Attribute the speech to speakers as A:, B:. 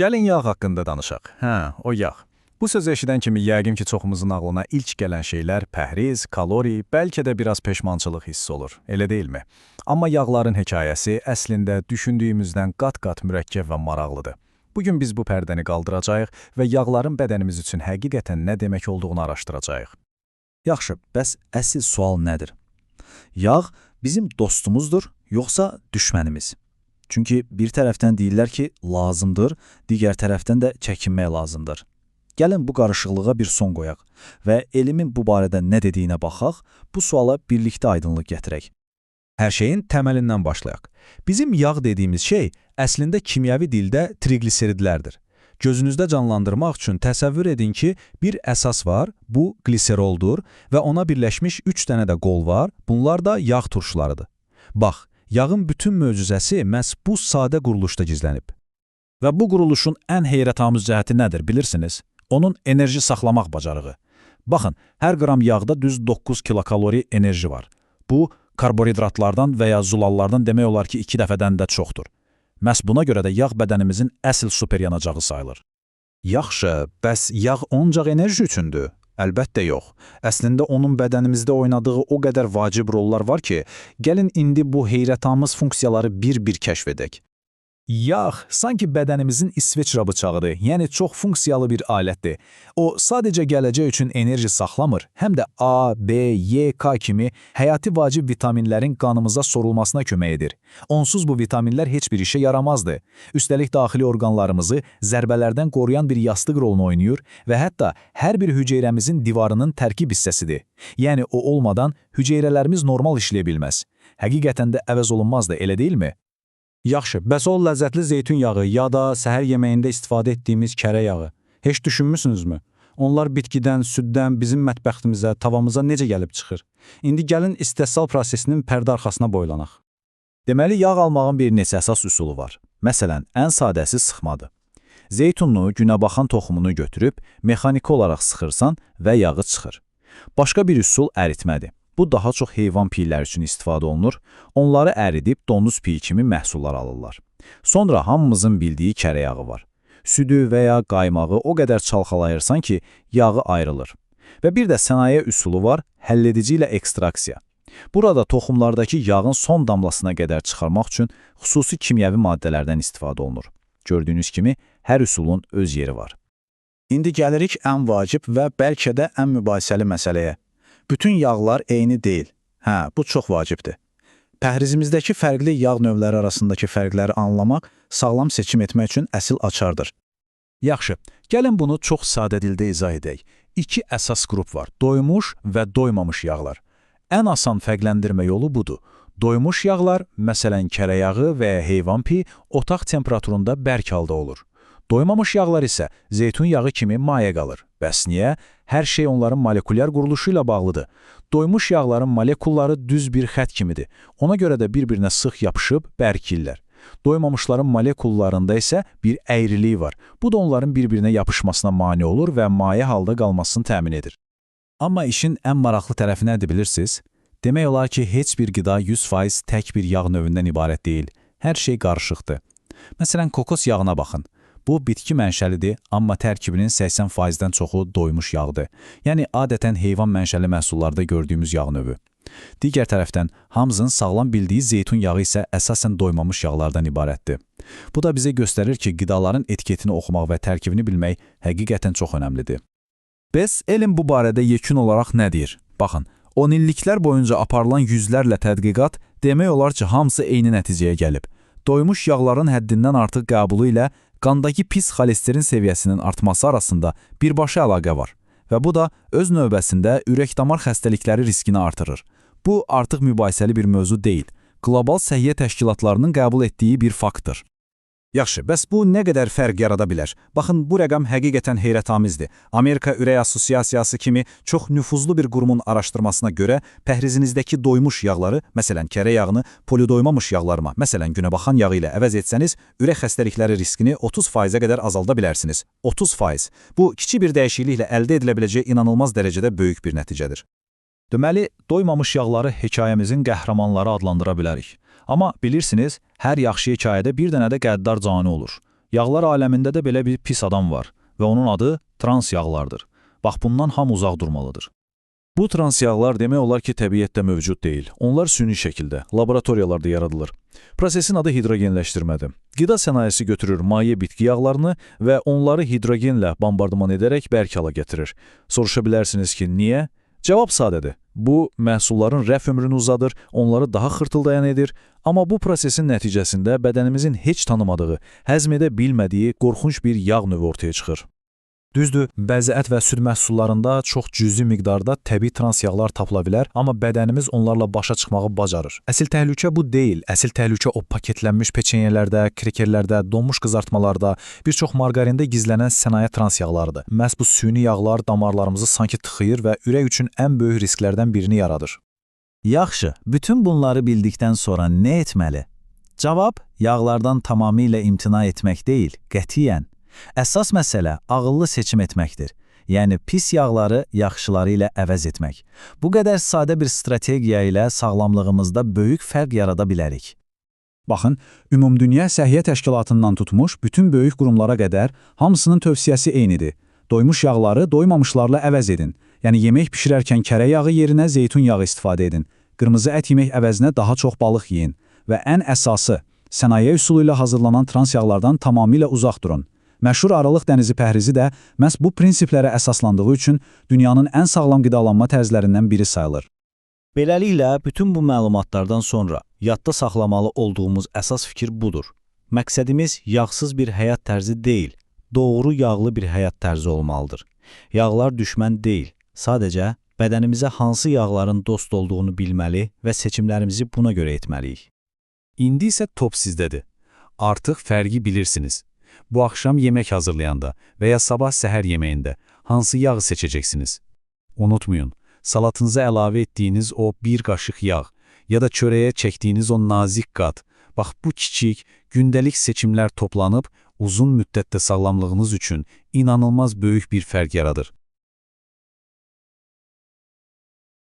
A: Gəlin yağ haqqında danışaq. O yağ. Bu söz eşidən kimi yəqin ki, çoxumuzun ağlına ilk gələn şeylər pəhriz, kalori, bəlkə də biraz peşmançılıq hissi olur, elə deyilmi? Amma yağların hekayəsi əslində düşündüyümüzdən qat-qat mürəkkəb və maraqlıdır. Bugün biz bu pərdəni qaldıracağıq və yağların bədənimiz üçün həqiqətən nə demək olduğunu araşdıracağıq.
B: Yaxşı, bəs əsl sual nədir? Yağ bizim dostumuzdur, yoxsa düşmənimiz? Çünki bir tərəfdən deyirlər ki, lazımdır, digər tərəfdən də çəkinmək lazımdır. Gəlin bu qarışıqlığa bir son qoyaq və elmin bu barədə nə dediyinə baxaq, bu suala birlikdə aydınlıq gətirək.
C: Hər şeyin təməlindən başlayaq. Bizim yağ dediyimiz şey əslində kimyəvi dildə triqliseridlərdir. Gözünüzdə canlandırmaq üçün təsəvvür edin ki, bir əsas var, bu gliseroldur və ona birləşmiş 3 dənə də qol var, bunlar da yağ turşularıdır. Bax, yağın bütün möcüzəsi məhz bu sadə quruluşda gizlənib.
A: Və bu quruluşun ən heyrətamız cəhəti nədir, bilirsiniz? Onun enerji saxlamaq bacarığı. Baxın, hər qram yağda düz 9 kilokalori enerji var. Bu, karbohidratlardan və ya zulallardan demək olar ki, 2 dəfədən də çoxdur. Məhz buna görə də yağ bədənimizin əsl super yanacağı sayılır.
C: Yaxşı, bəs yağ ancaq enerji üçündür? Əlbəttə yox. Əslində onun bədənimizdə oynadığı o qədər vacib rollar var ki, gəlin indi bu heyrətamız funksiyaları bir-bir kəşf edək.
A: Yağ sanki bədənimizin İsveçrə bıçağıdır, yəni çox funksiyalı bir alətdir. O, sadəcə gələcək üçün enerji saxlamır, həm də A, B, Y, K kimi həyati vacib vitaminlərin qanımıza sorulmasına kömək edir. Onsuz bu vitaminlər heç bir işə yaramazdı. Üstəlik daxili orqanlarımızı zərbələrdən qoruyan bir yastıq rolunu oynayır və hətta hər bir hüceyrəmizin divarının tərkib hissəsidir. Yəni o olmadan hüceyrələrimiz normal işləyə bilməz. Həqiqətən də əvəz olunmazdı, elə deyilmi?
C: Yaxşı, bəs o ləzzətli zeytun yağı ya da səhər yeməyində istifadə etdiyimiz kərə yağı. Heç düşünmüsünüzmü? Onlar bitkidən, süddən bizim mətbəxtimizə, tavamıza necə gəlib çıxır? İndi gəlin istehsal prosesinin pərdə arxasına boylanaq.
B: Deməli, yağ almağın bir neçə əsas üsulu var. Məsələn, ən sadəsi sıxmadır. Zeytunlu, günəbaxan toxumunu götürüb, mexaniki olaraq sıxırsan və yağı çıxır. Başqa bir üsul əritmədir. Bu daha çox heyvan piyləri üçün istifadə olunur. Onları əridib donuz piyi kimi məhsullar alırlar. Sonra hamımızın bildiyi kərə yağı var. Südü və ya qaymağı o qədər çalxalayırsan ki, yağı ayrılır. Və bir də sənaye üsulu var, həlledici ilə ekstraksiya. Burada toxumlardakı yağın son damlasına qədər çıxarmaq üçün xüsusi kimyəvi maddələrdən istifadə olunur. Gördüyünüz kimi, hər üsulun öz yeri var.
C: İndi gəlirik ən vacib və bəlkə də ən mübahisəli məsələyə. Bütün yağlar eyni deyil. Bu çox vacibdir. Pəhrizimizdəki fərqli yağ növləri arasındakı fərqləri anlamaq, sağlam seçim etmək üçün əsl açardır.
A: Yaxşı, gəlin bunu çox sadə dildə izah edək. 2 əsas qrup var, doymuş və doymamış yağlar. Ən asan fərqləndirmə yolu budur. Doymuş yağlar, məsələn kərə yağı və ya heyvan piyi, otaq temperaturunda bərk halda olur. Doymamış yağlar isə zeytun yağı kimi maye qalır. Bəs niyə? Hər şey onların molekulyar quruluşu ilə bağlıdır. Doymuş yağların molekulları düz bir xət kimidir. Ona görə də bir-birinə sıx yapışıb bərkirlər. Doymamışların molekullarında isə bir əyrilik var. Bu da onların bir-birinə yapışmasına mane olur və maye halda qalmasını təmin edir.
B: Amma işin ən maraqlı tərəfi nədir bilirsiniz? Demək olar ki, heç bir qida 100% tək bir yağ növündən ibarət deyil. Hər şey qarışıqdır. Məsələn, kokos yağına baxın. Bu, bitki mənşəlidir, amma tərkibinin 80%-dən çoxu doymuş yağdır. Yəni, adətən heyvan mənşəli məhsullarda gördüyümüz yağ növü. Digər tərəfdən, hamımızın sağlam bildiyi zeytun yağı isə əsasən doymamış yağlardan ibarətdir. Bu da bizə göstərir ki, qidaların etiketini oxumaq və tərkibini bilmək həqiqətən çox önəmlidir.
A: Bəs elm bu barədə yekun olaraq nə deyir? Baxın, 10 illiklər boyunca aparılan yüzlərlə tədqiqat demək olar ki, hamısı eyni nəticəyə gəlib. Doymuş yağların həddindən artıq qəbulu ilə qandakı pis xolesterin səviyyəsinin artması arasında birbaşa əlaqə var və bu da öz növbəsində ürək-damar xəstəlikləri riskini artırır. Bu artıq mübahisəli bir mövzu deyil, qlobal səhiyyə təşkilatlarının qəbul etdiyi bir faktdır.
C: Yaxşı, bəs bu nə qədər fərq yarada bilər? Baxın, bu rəqəm həqiqətən heyrətamizdir. Amerika Ürək Assosiasiyası kimi çox nüfuzlu bir qurumun araşdırmasına görə pəhrizinizdəki doymuş yağları, məsələn kərə yağını polidoymamış yağlarıma, məsələn günəbaxan yağı ilə əvəz etsəniz, ürək xəstəlikləri riskini 30%-ə qədər azalda bilərsiniz. 30%. Bu, kiçik bir dəyişikliklə əldə edilə biləcək inanılmaz dərəcədə böyük bir nəticədir.
A: Deməli, doymamış yağları hekayəmizin qəhrəmanları adlandıra bilərik. Amma bilirsiniz, hər yaxşı hekayədə bir dənə də qəddar canı olur.
B: Yağlar aləmində də belə bir pis adam var və onun adı trans yağlardır. Bax, bundan hamı uzaq durmalıdır. Bu trans yağlar demək olar ki, təbiətdə mövcud deyil. Onlar süni şəkildə, laboratoriyalarda yaradılır. Prosesin adı hidrogenləşdirmədir. Qida sənayesi götürür maye bitki yağlarını və onları hidrogenlə bombardıman edərək bərk hala gətirir. Soruşa bilərsiniz ki, niyə? Cavab sadədir. Bu, məhsulların rəf ömrünü uzadır, onları daha xırtıldayan edir, amma bu prosesin nəticəsində bədənimizin heç tanımadığı, həzm edə bilmədiyi qorxunc bir yağ növü ortaya çıxır.
A: Düzdür, bəzi ət və süd məhsullarında çox cüzi miqdarda təbii trans yağlar tapıla bilər, amma bədənimiz onlarla başa çıxmağı bacarır. Əsl təhlükə bu deyil. Əsl təhlükə o paketlənmiş peçenyelərdə, krekerlərdə, donmuş qızartmalarda, bir çox margarində gizlənən sənaye trans yağlarıdır. Məhz bu süni yağlar damarlarımızı sanki tıxıyır və ürək üçün ən böyük risklərdən birini yaradır.
B: Yaxşı, bütün bunları bildikdən sonra nə etməli? Cavab, yağlardan tamamilə imtina etmək deyil, qətiyyən. Əsas məsələ ağıllı seçim etməkdir. Yəni pis yağları yaxşıları ilə əvəz etmək. Bu qədər sadə bir strategiya ilə sağlamlığımızda böyük fərq yarada bilərik.
C: Baxın, Ümumdünya Səhiyyə Təşkilatından tutmuş bütün böyük qurumlara qədər hamısının tövsiyəsi eynidir. Doymuş yağları doymamışlarla əvəz edin. Yəni yemək bişirərkən kərə yağı yerinə zeytun yağı istifadə edin. Qırmızı ət yemək əvəzinə daha çox balıq yeyin. Və ən əsası, sənaye üsulu ilə hazırlanan trans yağlardan tamamilə uzaq durun. Məşhur Aralıq dənizi pəhrizi də məhz bu prinsiplərə əsaslandığı üçün dünyanın ən sağlam qidalanma tərzlərindən biri sayılır.
B: Beləliklə, bütün bu məlumatlardan sonra yadda saxlamalı olduğumuz əsas fikir budur. Məqsədimiz yağsız bir həyat tərzi deyil, doğru yağlı bir həyat tərzi olmalıdır. Yağlar düşmən deyil, sadəcə bədənimizə hansı yağların dost olduğunu bilməli və seçimlərimizi buna görə etməliyik.
C: İndi isə top sizdədir. Artıq fərqi bilirsiniz. Bu axşam yemək hazırlayanda və ya sabah səhər yeməyində hansı yağı seçəcəksiniz? Unutmayın, salatınıza əlavə etdiyiniz o bir qaşıq yağ ya da çörəyə çəkdiyiniz o nazik qat, bax bu kiçik, gündəlik seçimlər toplanıb uzun müddətdə sağlamlığınız üçün inanılmaz böyük bir fərq yaradır.